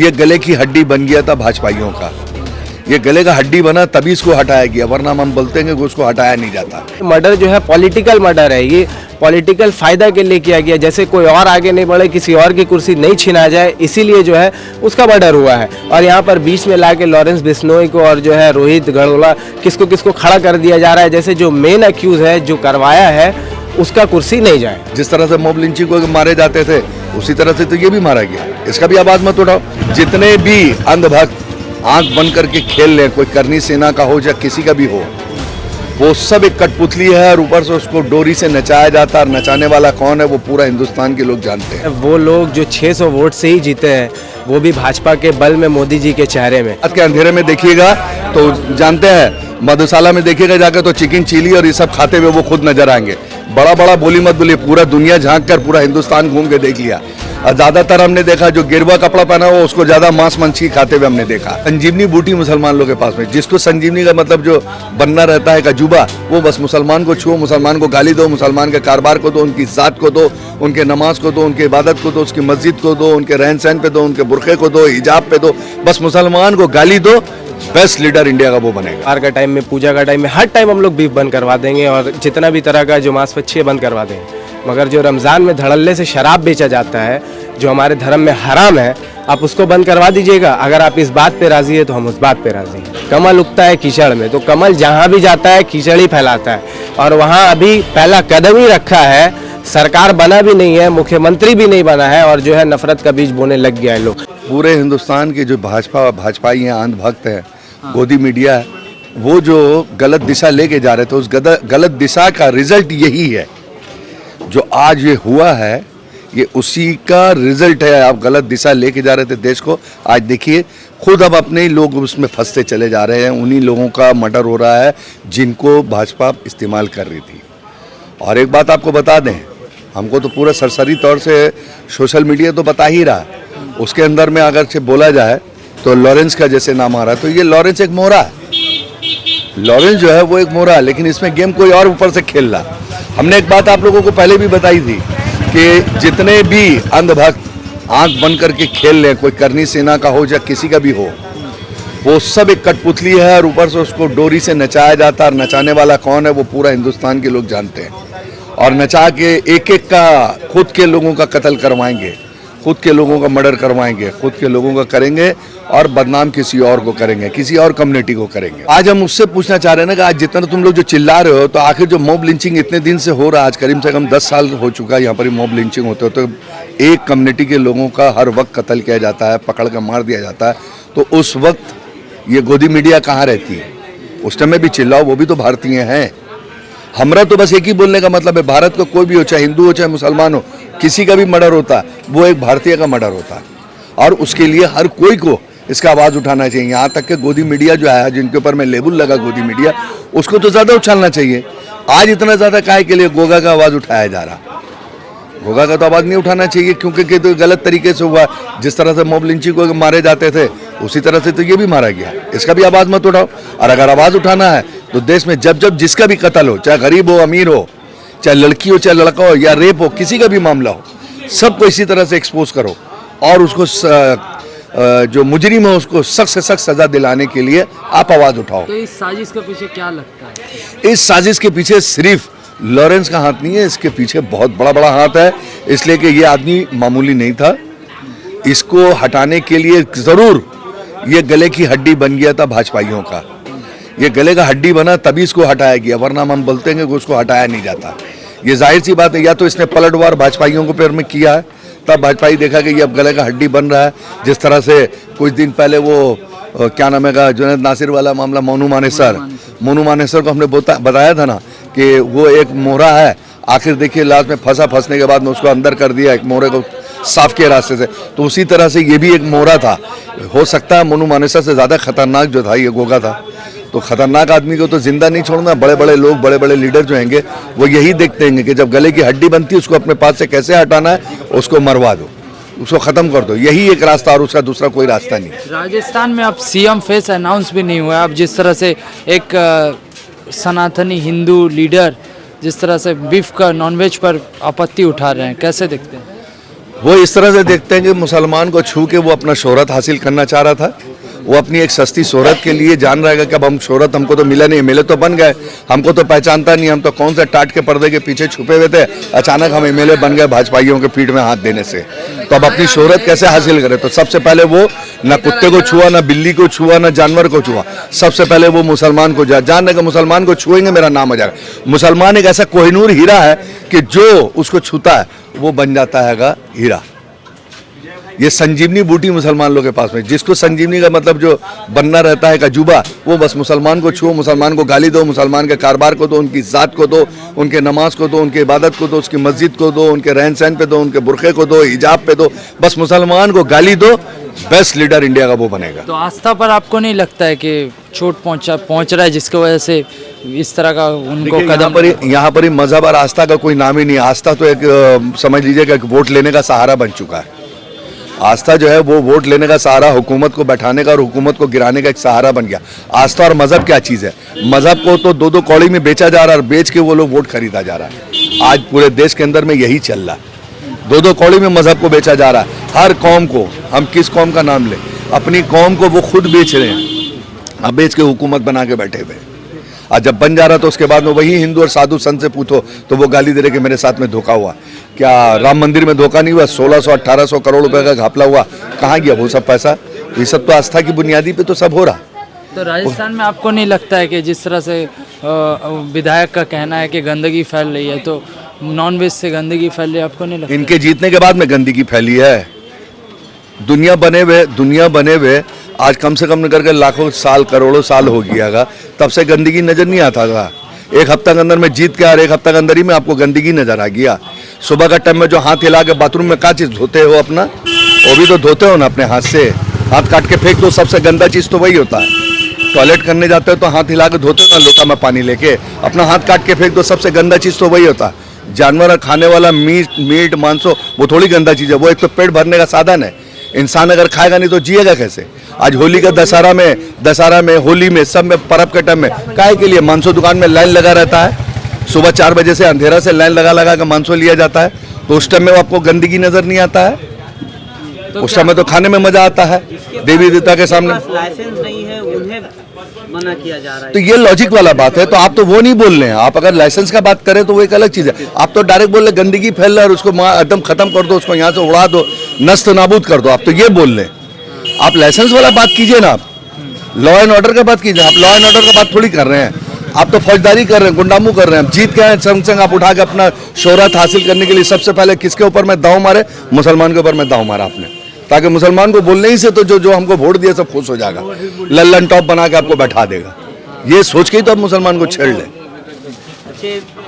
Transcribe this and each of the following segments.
ये गले की हड्डी बन गया था भाजपाइयों का। ये गले का हड्डी बना तभी इसको हटाया गया, वरना हम बोलते हैं कि उसको हटाया नहीं जाता। मर्डर जो है पॉलिटिकल मर्डर है, ये पॉलिटिकल फायदा के लिए किया गया, जैसे कोई और आगे नहीं बढ़े, किसी और की कुर्सी नहीं छीना जाए, इसीलिए जो है उसका मर्डर हुआ है। और यहाँ पर बीच में लाके लॉरेंस बिश्नोई को और जो है रोहित गढ़ोला किसको किसको खड़ा कर दिया जा रहा है, जैसे जो मेन अक्यूज है, जो करवाया है, उसका कुर्सी नहीं जाए। जिस तरह से मॉब लिंचिंग को मारे जाते थे उसी तरह से तो ये भी मारा गया, इसका भी आवाज मत उठाओ। जितने भी अंधभक्त आंख बंद करके खेल ले, कोई करनी सेना का हो या किसी का भी हो, वो सब एक कठपुतली है और ऊपर से उसको डोरी से नचाया जाता है। और नचाने वाला कौन है वो पूरा हिंदुस्तान के लोग जानते हैं। वो लोग जो 600 वोट से ही जीते हैं, वो भी भाजपा के बल में, मोदी जी के चेहरे में। रात के अंधेरे में देखिएगा तो जानते हैं, मधुशाला में देखिएगा जाकर तो चिकन चिली और ये सब खाते हुए वो खुद नजर आएंगे। बड़ा बड़ा बोली मत बोलिए, पूरा दुनिया झांक कर पूरा हिंदुस्तान घूम के देख लिया। और ज्यादातर हमने देखा जो गिरवा कपड़ा पहना हुआ उसको ज्यादा मांस मच्छी खाते हुए हमने देखा। संजीवनी बूटी मुसलमान लोगों के पास में, जिसको संजीवनी का मतलब जो बनना रहता है कजूबा, वो बस मुसलमान को छुओ, मुसलमान को गाली दो, मुसलमान के कारोबार को दो, उनकी जात को दो, उनके नमाज को दो, उनके इबादत को दो, उसकी मस्जिद को दो, उनके रहन सहन पे दो, उनके बुरखे को दो, हिजाब पे दो, बस मुसलमान को गाली दो, बेस्ट लीडर इंडिया का वो बनेगा। बाहर का टाइम में, पूजा का टाइम में, हर टाइम हम लोग बीफ बंद करवा देंगे और जितना भी तरह का जो मांस मच्छी है बंद करवा देंगे। मगर जो रमज़ान में धड़ल्ले से शराब बेचा जाता है, जो हमारे धर्म में हराम है, आप उसको बंद करवा दीजिएगा। अगर आप इस बात पे राजी है तो हम उस बात पे राजी हैं। कमल उगता है कीचड़ में, तो कमल जहाँ भी जाता है कीचड़ ही फैलाता है। और वहाँ अभी पहला कदम ही रखा है, सरकार बना भी नहीं है, मुख्यमंत्री भी नहीं बना है, और जो है नफरत का बीज बोने लग गया है लोग। पूरे हिंदुस्तान के जो भाजपाई हैं, अंधभक्त हैं, गोदी मीडिया है, वो जो गलत दिशा लेके जा रहे थे, उस गलत दिशा का रिजल्ट यही है। जो आज ये हुआ है, ये उसी का रिजल्ट है। आप गलत दिशा लेके जा रहे थे देश को, आज देखिए खुद अब अपने ही लोग उसमें फंसते चले जा रहे हैं। उन्हीं लोगों का मर्डर हो रहा है जिनको भाजपा इस्तेमाल कर रही थी। और एक बात आपको बता दें, हमको तो पूरा सरसरी तौर से सोशल मीडिया तो बता ही रहा, उसके अंदर में अगर से बोला जाए तो लॉरेंस का जैसे नाम आ रहा है, तो ये लॉरेंस एक मोहरा है। लॉरेंस जो है वो एक मोहरा है, लेकिन इसमें गेम कोई और ऊपर से खेल रहा। हमने एक बात आप लोगों को पहले भी बताई थी कि जितने भी अंधभक्त आंख बंद करके खेल ले, कोई करनी सेना का हो या किसी का भी हो, वो सब एक कठपुतली है और ऊपर से उसको डोरी से नचाया जाता है। और नचाने वाला कौन है वो पूरा हिंदुस्तान के लोग जानते हैं। और नचा के एक एक का खुद के लोगों का कत्ल करवाएंगे, खुद के लोगों का मर्डर करवाएंगे, खुद के लोगों का करेंगे और बदनाम किसी और को करेंगे, किसी और कम्युनिटी को करेंगे। आज हम उससे पूछना चाह रहे हैं ना कि आज जितना तुम लोग जो चिल्ला रहे हो, तो आखिर जो मॉब लिंचिंग इतने दिन से हो रहा है, आज करीब से कम 10 साल हो चुका है यहाँ पर मॉब लिंचिंग होते हो, तो एक कम्युनिटी के लोगों का हर वक्त कत्ल किया जाता है, पकड़ कर मार दिया जाता है। तो उस वक्त ये गोदी मीडिया कहाँ रहती है? उस टाइम में भी चिल्लाओ, वो भी तो भारतीय हैं। हमारा तो बस एक ही बोलने का मतलब है, भारत को कोई भी हो, चाहे हिंदू हो चाहे मुसलमान हो, किसी का भी मर्डर होता है वो एक भारतीय का मर्डर होता है। और उसके लिए हर कोई को इसका आवाज़ उठाना चाहिए। यहाँ तक कि गोदी मीडिया जो है, जिनके ऊपर मैं लेबल लगा गोदी मीडिया, उसको तो ज़्यादा उछालना चाहिए। आज इतना ज़्यादा काहे के लिए गोगा का आवाज़ उठाया जा रहा? गोगा का तो आवाज़ नहीं उठाना चाहिए, क्योंकि तो गलत तरीके से हुआ। जिस तरह से मॉब लिंचिंग को मारे जाते थे उसी तरह से तो ये भी मारा गया, इसका भी आवाज़ मत उठाओ। और अगर आवाज़ उठाना है तो देश में जब जब जिसका भी कत्ल हो, चाहे गरीब हो अमीर हो, चाहे लड़की हो चाहे लड़का हो, या रेप हो, किसी का भी मामला हो, सबको इसी तरह से एक्सपोज करो और उसको जो मुजरिम है उसको सख्त से सख्त सजा दिलाने के लिए आप आवाज़ उठाओ। तो इस साजिश के पीछे क्या लगता है? इस साजिश के पीछे सिर्फ लॉरेंस का हाथ नहीं है, इसके पीछे बहुत बड़ा बड़ा हाथ है। इसलिए कि ये आदमी मामूली नहीं था। इसको हटाने के लिए ज़रूर ये गले की हड्डी बन गया था भाजपाइयों का। ये गले का हड्डी बना तभी इसको हटाया गया, वरना हम बोलते हैं कि उसको हटाया नहीं जाता। ये जाहिर सी बात है, या तो इसने पलटवार भाजपाइयों को पैर में किया है, तब भाजपाई देखा कि ये अब गले का हड्डी बन रहा है। जिस तरह से कुछ दिन पहले वो क्या नाम है, जुनैद नासिर वाला मामला, मोनू मानेसर को हमने बताया था ना कि वो एक मोहरा है। आखिर देखिए लास्ट में फंसने के बाद में उसको अंदर कर दिया, एक मोहरे को साफ किया रास्ते से। तो उसी तरह से ये भी एक मोहरा था। हो सकता है मोनू मानेसर से ज़्यादा खतरनाक जो था ये गोगा था। तो खतरनाक आदमी को तो जिंदा नहीं छोड़ना। बड़े बड़े लोग, बड़े बड़े लीडर जो होंगे वो यही देखते हैं कि जब गले की हड्डी बनती है उसको अपने पास से कैसे हटाना है, उसको मरवा दो, उसको ख़त्म कर दो। यही एक रास्ता, और उसका दूसरा कोई रास्ता नहीं। राजस्थान में अब सीएम फेस अनाउंस भी नहीं हुआ। अब जिस तरह से एक सनातनी हिंदू लीडर जिस तरह से बीफ का, नॉनवेज पर आपत्ति उठा रहे हैं, कैसे देखते हैं? वो इस तरह से देखते हैं कि मुसलमान को छू के वो अपना शोहरत हासिल करना चाह रहा था। वो अपनी एक सस्ती शोहरत के लिए जान रहेगा कि अब हम शोहरत हमको तो मिला नहीं, मिले तो बन गए, हमको तो पहचानता नहीं, हम तो कौन से टाट के पर्दे के पीछे छुपे हुए थे, अचानक हम एमएलए बन गए भाजपाइयों के पीठ में हाथ देने से। तो अब अपनी शोहरत कैसे हासिल करे? तो सबसे पहले वो ना कुत्ते को छुआ, ना बिल्ली को छुआ, ना जानवर को छुआ, सबसे पहले वो मुसलमान को जान रहे मुसलमान को छुएंगे मेरा नाम हो जाएगा। मुसलमान एक ऐसा कोहिनूर हीरा है कि जो उसको छूता है वो बन जाता है हीरा। ये संजीवनी बूटी मुसलमान लोगों के पास में, जिसको संजीवनी का मतलब जो बनना रहता है अजूबा, वो बस मुसलमान को छुओ, मुसलमान को गाली दो, मुसलमान के कारोबार को दो, उनकी ज़ात को दो, उनके नमाज को दो, उनकी इबादत को दो, उसकी मस्जिद को दो, उनके रहन सहन पे दो, उनके बुरखे को दो, हिजाब पे दो, बस मुसलमान को गाली दो, बेस्ट लीडर इंडिया का वो बनेगा। तो आस्था पर आपको नहीं लगता है कि चोट पहुंच रहा है जिसकी वजह से इस तरह का उनको कदम? यहाँ पर ही मजहब और आस्था का कोई नाम ही नहीं। आस्था तो एक समझ लीजिए कि वोट लेने का सहारा बन चुका है। आस्था जो है वो वोट लेने का सहारा, हुकूमत को बैठाने का और हुकूमत को गिराने का एक सहारा बन गया। आस्था और मजहब क्या चीज़ है? मजहब को तो दो दो कौड़ी में बेचा जा रहा है और बेच के वो लोग वोट खरीदा जा रहा है। आज पूरे देश के अंदर में यही चल रहा है, दो दो कौड़ी में मजहब को बेचा जा रहा है। हर कौम को, हम किस कौम का नाम लें, अपनी कौम को वो खुद बेच रहे हैं, अब बेच के हुकूमत बना के बैठे हुए। आज जब बन जा रहा तो उसके बाद में वही हिंदू और साधु संत से पूछो तो वो गाली दे रहे कि मेरे साथ में धोखा हुआ। क्या राम मंदिर में धोखा नहीं हुआ? 1600-1800 करोड़ रुपए का घपला हुआ, कहाँ गया वो सब पैसा? ये सब तो आस्था की बुनियादी पे तो सब हो रहा। तो राजस्थान में आपको नहीं लगता है कि जिस तरह से विधायक का कहना है कि गंदगी फैल रही है, तो नॉन वेज से गंदगी फैल रही है, आपको नहीं लगता? इनके जीतने के बाद में गंदगी फैली है। दुनिया बने हुए आज कम से कम करके लाखों साल, करोड़ों साल हो गया, तब से गंदगी नजर नहीं आता था। एक हफ्ता के अंदर में जीत के और एक हफ्ता के अंदर ही में आपको गंदगी नजर आ गया। सुबह का टाइम में जो हाथ हिला के बाथरूम में क्या चीज़ धोते हो अपना, वो भी तो धोते हो ना अपने हाथ से। हाथ काट के फेंक दो, सबसे गंदा चीज़ तो वही होता है। टॉयलेट करने जाते हो तो हाथ हिला के धोते हो ना, लोटा में पानी लेके, अपना हाथ काट के फेंक दो, सबसे गंदा चीज़ तो वही होता है। जानवर खाने वाला मीट मांसो वो थोड़ी गंदा चीज़ है, वो एक तो पेट भरने का साधन है। इंसान अगर खाएगा नहीं तो जिएगा कैसे? आज होली का दशहरा में होली में सब में पर्व के टाइम में काहे के लिए मांसो दुकान में लाइन लगा रहता है। सुबह 4 बजे से अंधेरा से लाइन लगा कर मांसो लिया जाता है, तो उस टाइम में आपको गंदगी नजर नहीं आता है। तो उस समय तो खाने में मजा आता है देवी देवता के सामने। लाइसेंस नहीं है उन्हें मना किया जा रहा है, तो ये लॉजिक वाला बात है। तो आप तो वो नहीं बोल रहे हैं। आप अगर लाइसेंस का बात करें तो वो एक अलग चीज है। आप तो डायरेक्ट बोल रहे गंदगी फैल रहा है और उसको एकदम खत्म कर दो, उसको यहाँ से उड़ा दो, नष्ट नाबूद कर दो। आप तो ये बोल रहे हैं। आप लाइसेंस वाला बात कीजिए ना, आप लॉ एंड ऑर्डर का बात कीजिए। आप लॉ एंड ऑर्डर का बात थोड़ी कर रहे हैं, आप तो फौजदारी कर रहे हैं, गुंडामू कर रहे हैं। जीत के संग आप उठा के अपना शोहरत हासिल करने के लिए सबसे पहले किसके ऊपर में दाव मारे? मुसलमान के ऊपर में दाव मारा आपने, ताकि मुसलमान को बोलने ही से तो जो हमको वोट दिया सब खुश हो जाएगा, लल्लन टॉप बना के आपको बैठा देगा। ये सोच के ही तो आप मुसलमान को छेड़ ले।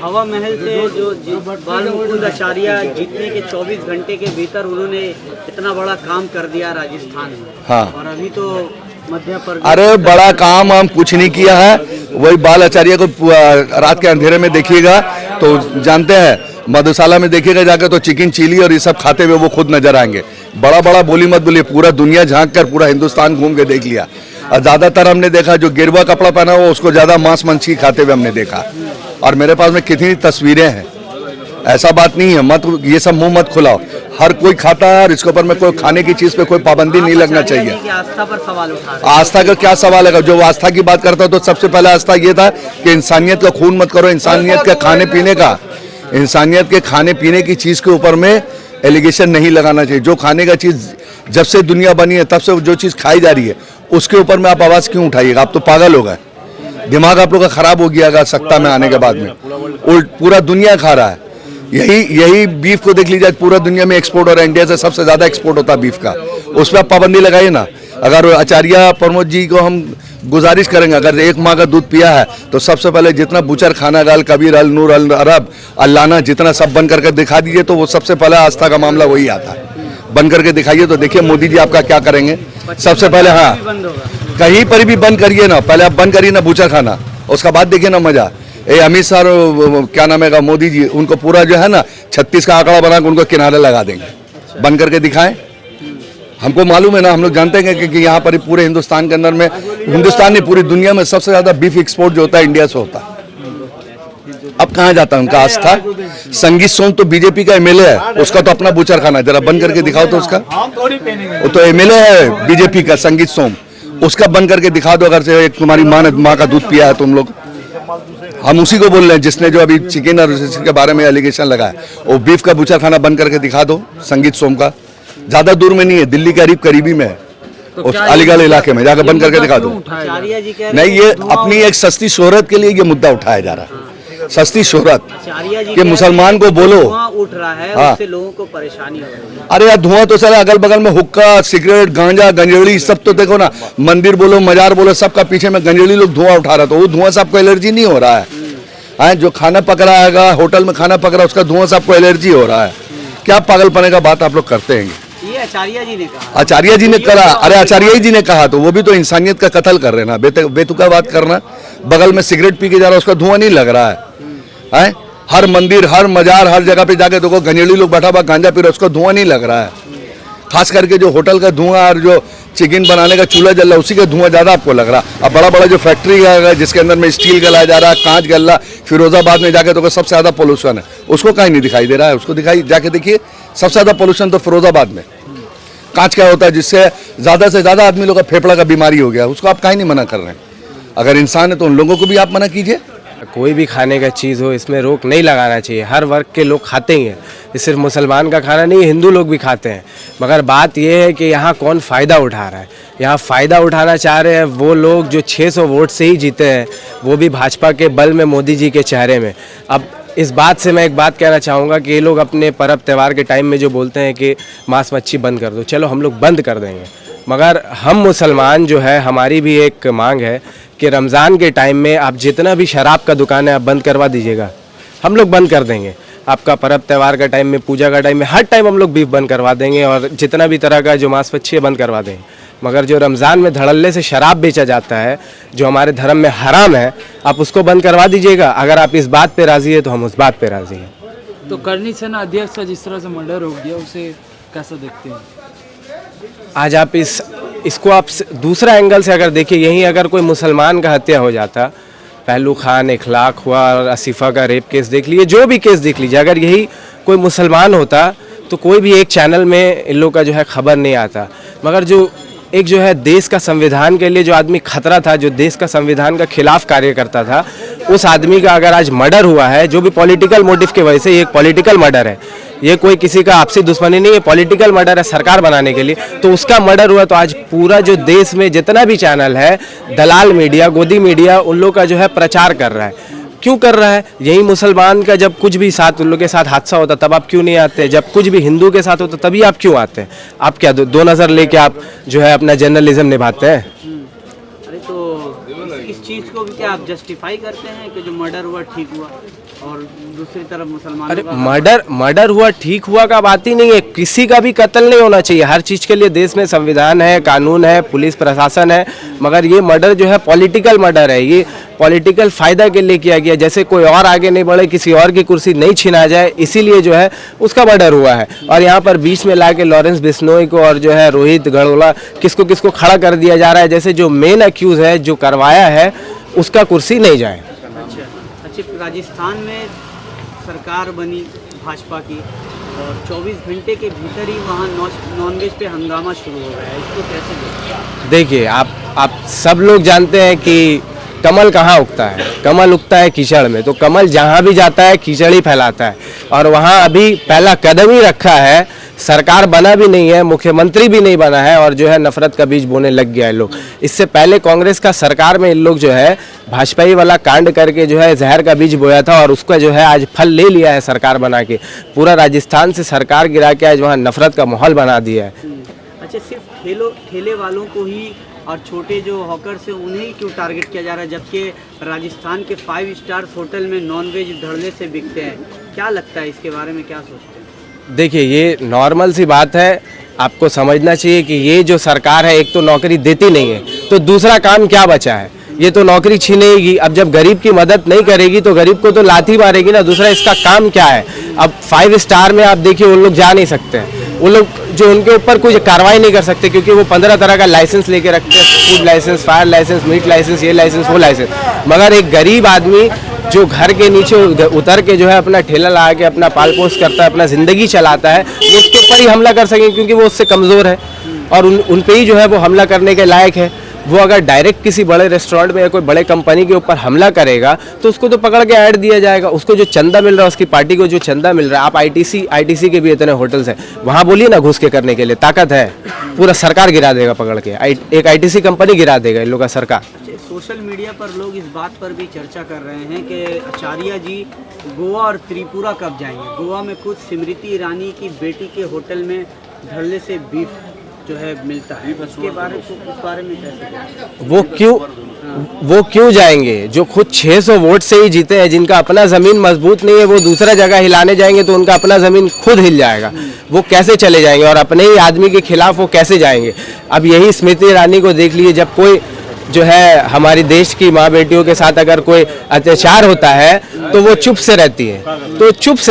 हवा महल से जो बालमुकुंद आचार्य जीतने के 24 घंटे के भीतर उन्होंने इतना बड़ा काम कर दिया राजस्थान में। हाँ, और अभी तो मध्य प्रदेश, अरे बड़ा काम हम कुछ नहीं किया है। वही बाल आचार्य को रात के अंधेरे में देखिएगा तो जानते हैं, मधुशाला में देखिएगा जाकर तो चिकन चिली और ये सब खाते हुए वो खुद नजर आएंगे। बड़ा बड़ा बोली मत बोलिए, पूरा दुनिया झांक कर पूरा हिंदुस्तान घूम के देख लिया। और ज़्यादातर हमने देखा जो गेरुआ कपड़ा पहना हुआ उसको ज़्यादा मांस मच्छी खाते हुए हमने देखा। और मेरे पास में कितनी तस्वीरें हैं। ऐसा बात नहीं है, मत ये सब मुंह मत खुलाओ। हर कोई खाता है और इसके ऊपर में कोई खाने की चीज़ पे कोई पाबंदी नहीं लगना चाहिए। आस्था पर सवाल उठा रहे हैं। आस्था का क्या सवाल है? जो आस्था की बात करता है तो सबसे पहले आस्था ये था कि इंसानियत का खून मत करो, इंसानियत के खाने पीने का, इंसानियत के खाने पीने की चीज़ के ऊपर में एलिगेशन नहीं लगाना चाहिए। जो खाने का चीज़ जब से दुनिया बनी है तब से जो चीज़ खाई जा रही है उसके ऊपर में आप आवाज़ क्यों उठाइएगा? आप तो पागल हो गए, दिमाग आप लोग का खराब हो गया सत्ता में आने के बाद में। पूरा दुनिया खा रहा है। यही बीफ को देख लीजिए, पूरा दुनिया में एक्सपोर्ट हो रहा है। इंडिया से सबसे ज़्यादा एक्सपोर्ट होता है बीफ का। उस पर आप पाबंदी लगाइए ना। अगर आचार्य प्रमोद जी को हम गुजारिश करेंगे, अगर 1 माह का दूध पिया है तो सबसे पहले जितना बुचर खाना गाल, कबीर अल, नूर अल, अरब, अल्लाना, जितना सब बन करके दिखा दीजिए तो वो सबसे पहले आस्था का मामला वही आता है। बन करके दिखाइए तो देखिए मोदी जी आपका क्या करेंगे सबसे पहले। हाँ, कहीं पर भी बंद करिए ना, पहले आप बंद करिए ना बुचर खाना, उसका बाद देखिए ना मजा। अमित शाह क्या नाम है मोदी जी, उनको पूरा जो है ना 36 का आंकड़ा बना के उनको किनारे लगा देंगे। बंद करके दिखाएं। हमको मालूम है ना, हम लोग जानते हैं कि यहाँ पर पूरे हिंदुस्तान के अंदर में, हिंदुस्तान नहीं पूरी दुनिया में सबसे ज़्यादा बीफ एक्सपोर्ट जो होता है इंडिया से होता है। अब कहाँ जाता है उनका आस्था? संगीत सोम तो बीजेपी का एमएलए है, उसका तो अपना बूचर खाना है, जरा बंद करके दिखाओ तो उसका। वो तो एमएलए है बीजेपी का, संगीत सोम, उसका बंद करके दिखा दो। अगर से तुम्हारी माँ ने माँ का दूध पिया है तुम लोग, हम उसी को बोल रहे हैं जिसने जो अभी चिकन और के बारे में एलिगेशन लगाया, वो बीफ का बूचर खाना बंद करके दिखा दो संगीत सोम का। ज्यादा दूर में नहीं है, दिल्ली करीब करीबी में है, उस अलीगढ़ इलाके में जाकर बंद करके दिखा दो। आचार्य जी कह रहे नहीं, ये अपनी एक सस्ती शोहरत के लिए ये मुद्दा उठाया जा रहा है, सस्ती शोहरत आचार्य जी कि मुसलमान को बोलो। धुआं उठ रहा है, हाँ। उससे लोगों को परेशानी हो रही है। अरे यार धुआं तो चला, अगल बगल में हुक्का, सिगरेट, गांजा, गंजेड़ी सब तो देखो ना, मंदिर बोलो, मजार बोलो, सबका पीछे में गंजेड़ी लोग धुआं उठा रहा, तो वो धुआं से आपको एलर्जी नहीं हो रहा है? जो खाना पक रहा है, होटल में खाना पक रहा है, उसका धुआं से आपको एलर्जी हो रहा है? क्या पागलपने का बात आप लोग करते हैं? ये आचार्य जी ने कहा। आचार्य जी ने करा? अरे आचार्य जी ने कहा तो वो भी तो इंसानियत का कत्ल कर रहे हैं ना, बेतुका बात करना। बगल में सिगरेट पी के जा रहा है, उसका धुआं नहीं लग रहा है? हर मंदिर, हर मजार, हर जगह पे जाके देखो गंजेड़ी लोग बैठा हुआ गांजा पी रहा है, उसका धुआं नहीं लग रहा है। खास करके जो होटल का धुआं और जो चिकन बनाने का चूल्हा जल रहा है, उसी का धुआं ज्यादा आपको लग रहा है। अब बड़ा बड़ा जो फैक्ट्री है जिसके अंदर में स्टील गलाया जा रहा है, कांच गल रहा, फिरोजाबाद में जाके तो सबसे ज्यादा पोल्यूशन है, उसको कहीं नहीं दिखाई दे रहा है। उसको दिखाई जाके देखिए, सबसे ज्यादा पोल्यूशन तो फिरोजाबाद में कांच का होता है, जिससे ज्यादा से ज्यादा आदमी लोग का फेफड़ा का बीमारी हो गया, उसको आप कहीं नहीं मना कर रहे हैं। अगर इंसान है तो उन लोगों को भी आप मना कीजिए। कोई भी खाने का चीज़ हो, इसमें रोक नहीं लगाना चाहिए। हर वर्ग के लोग खाते ही हैं, ये सिर्फ मुसलमान का खाना नहीं, हिंदू लोग भी खाते हैं। मगर बात यह है कि यहाँ कौन फ़ायदा उठा रहा है। यहाँ फ़ायदा उठाना चाह रहे हैं वो लोग जो 600 वोट से ही जीते हैं, वो भी भाजपा के बल में, मोदी जी के चेहरे में। अब इस बात से मैं एक बात कहना चाहूँगा कि ये लोग अपने पर्व त्यौहार के टाइम में जो बोलते हैं कि मांस मच्छी बंद कर दो, चलो हम लोग बंद कर देंगे, मगर हम मुसलमान जो है, हमारी भी एक मांग है कि रमज़ान के टाइम में आप जितना भी शराब का दुकान है आप बंद करवा दीजिएगा, हम लोग बंद कर देंगे। आपका पर्व त्यौहार का टाइम में, पूजा का टाइम में, हर टाइम हम लोग बीफ बंद करवा देंगे और जितना भी तरह का जो मांस मच्छी है बंद करवा देंगे। मगर जो रमज़ान में धड़ल्ले से शराब बेचा जाता है, जो हमारे धर्म में हराम है, आप उसको बंद करवा दीजिएगा। अगर आप इस बात पे राज़ी है तो हम उस बात पे राज़ी हैं। तो करनी सेना अध्यक्ष का जिस तरह से मर्डर हो गया, उसे कैसा देखते हैं? आज आप इसको आप दूसरा एंगल से अगर देखिए, यहीं अगर कोई मुसलमान का हत्या हो जाता, पहलू खान इखलाक हुआ और आसिफा का रेप केस देख लीजिए, जो भी केस देख लीजिए, अगर यही कोई मुसलमान होता तो कोई भी एक चैनल में इन लोग का जो है खबर नहीं आता। मगर जो एक जो है देश का संविधान के लिए जो आदमी खतरा था, जो देश का संविधान का खिलाफ कार्य करता था, उस आदमी का अगर आज मर्डर हुआ है, जो भी पॉलिटिकल मोटिव की वजह से, ये एक पॉलिटिकल मर्डर है, ये कोई किसी का आपसी दुश्मनी नहीं है, पॉलिटिकल मर्डर है सरकार बनाने के लिए, तो उसका मर्डर हुआ। तो आज पूरा जो देश में जितना भी चैनल है, दलाल मीडिया, गोदी मीडिया, उन लोग का जो है प्रचार कर रहा है। क्यों कर रहा है? यही मुसलमान का जब कुछ भी साथ उन लोग के साथ हादसा होता तब आप क्यों नहीं आते? जब कुछ भी हिंदू के साथ होता तभी आप क्यों आते हैं? आप क्या दो नज़र लेके आप जो है अपना जर्नलिज्म निभाते हैं? अरे तो इस चीज़ को भी क्या आप जस्टिफाई करते हैं कि जो मर्डर हुआ ठीक हुआ और दूसरी तरफ मुसलमानों अरे का मर्डर हुआ ठीक हुआ का बात ही नहीं है। किसी का भी कत्ल नहीं होना चाहिए। हर चीज़ के लिए देश में संविधान है, कानून है, पुलिस प्रशासन है। मगर ये मर्डर जो है पॉलिटिकल मर्डर है, ये पॉलिटिकल फ़ायदा के लिए किया गया, जैसे कोई और आगे नहीं बढ़े, किसी और की कुर्सी नहीं छीना जाए, इसीलिए जो है उसका मर्डर हुआ है। और यहाँ पर बीच में ला के लॉरेंस बिश्नोई को और जो है रोहित गढ़ोला किसको किसको खड़ा कर दिया जा रहा है, जैसे जो मेन अक्यूज़ है, जो करवाया है, उसका कुर्सी नहीं जाए। अच्छा, राजस्थान में सरकार बनी भाजपा की और 24 घंटे के भीतर ही वहाँ नॉनवेज पे हंगामा शुरू हो गया है, इसको कैसे देखते हैं? देखिए, आप सब लोग जानते हैं कि कमल कहाँ उगता है? कमल उगता है कीचड़ में। तो कमल जहाँ भी जाता है कीचड़ ही फैलाता है, और वहाँ अभी पहला कदम ही रखा है, सरकार बना भी नहीं है, मुख्यमंत्री भी नहीं बना है, और जो है नफरत का बीज बोने लग गया है लोग। इससे पहले कांग्रेस का सरकार में इन लोग जो है भाजपाई वाला कांड करके जो है जहर का बीज बोया था, और उसका जो है आज फल ले लिया है सरकार बना के। पूरा राजस्थान से सरकार गिरा के आज वहाँ नफरत का माहौल बना दिया है। अच्छा, सिर्फ ठेले वालों को ही और छोटे जो हॉकर्स हैं उन्हें क्यों टारगेट किया जा रहा है, जबकि राजस्थान के 5 स्टार होटल में नॉनवेज धड़ल्ले से बिकते हैं? क्या लगता है, इसके बारे में क्या सोचते हैं? देखिए, ये नॉर्मल सी बात है, आपको समझना चाहिए कि ये जो सरकार है, एक तो नौकरी देती नहीं है, तो दूसरा काम क्या बचा है? ये तो नौकरी छीनेगी। अब जब गरीब की मदद नहीं करेगी तो गरीब को तो लाठी मारेगी ना। दूसरा इसका काम क्या है? अब 5 स्टार में आप देखिए, उन लोग जा नहीं सकते हैं, वो लोग जो उनके ऊपर कोई कार्रवाई नहीं कर सकते, क्योंकि वो 15 तरह का लाइसेंस लेके रखते हैं, food licence, fire licence, meat licence, ये लाइसेंस, वो लाइसेंस। मगर एक गरीब आदमी जो घर के नीचे उतर के जो है अपना ठेला लगा के अपना पाल पोस करता है, अपना ज़िंदगी चलाता है, वो उसके ऊपर ही हमला कर सकेंगे क्योंकि वो उससे कमज़ोर है और उन पे ही जो है वो हमला करने के लायक है। वो अगर डायरेक्ट किसी बड़े रेस्टोरेंट में या कोई बड़े कंपनी के ऊपर हमला करेगा तो उसको तो पकड़ के ऐड दिया जाएगा, उसको जो चंदा मिल रहा है, उसकी पार्टी को जो चंदा मिल रहा है। आप आईटीसी के भी इतने होटल्स हैं, वहाँ बोलिए ना घुस के करने के लिए ताकत है, पूरा सरकार गिरा देगा पकड़ के, एक आईटीसी कंपनी गिरा देगा इन लोग का सरकार। सोशल मीडिया पर लोग इस बात पर भी चर्चा कर रहे हैं कि आचार्य जी गोवा और त्रिपुरा कब जाएंगे। गोवा में खुद स्मृति ईरानी की बेटी के होटल में धड़ल्ले से बीफ जो है मिलता है, इसके बारे में कैसे? वो क्यों जाएंगे? जो खुद 600 वोट से ही जीते हैं, जिनका अपना ज़मीन मजबूत नहीं है, वो दूसरा जगह हिलाने जाएंगे तो उनका अपना ज़मीन खुद हिल जाएगा। वो कैसे चले जाएंगे और अपने ही आदमी के खिलाफ वो कैसे जाएंगे? अब यही स्मृति ईरानी को देख लीजिए, जब कोई जो है हमारी देश की माँ बेटियों के साथ अगर कोई अत्याचार होता है तो वो चुप से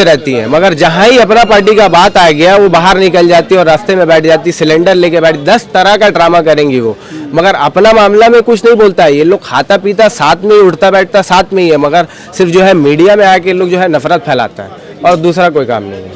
रहती है, मगर जहाँ ही अपना पार्टी का बात आ गया वो बाहर निकल जाती है और रास्ते में बैठ जाती, सिलेंडर लेके बैठ, 10 तरह का ड्रामा करेंगी वो, मगर अपना मामला में कुछ नहीं बोलता है। ये लोग खाता पीता साथ में ही, उठता बैठता साथ में ही है, मगर सिर्फ जो है मीडिया में आके लोग जो है नफरत फैलाता है और दूसरा कोई काम नहीं है।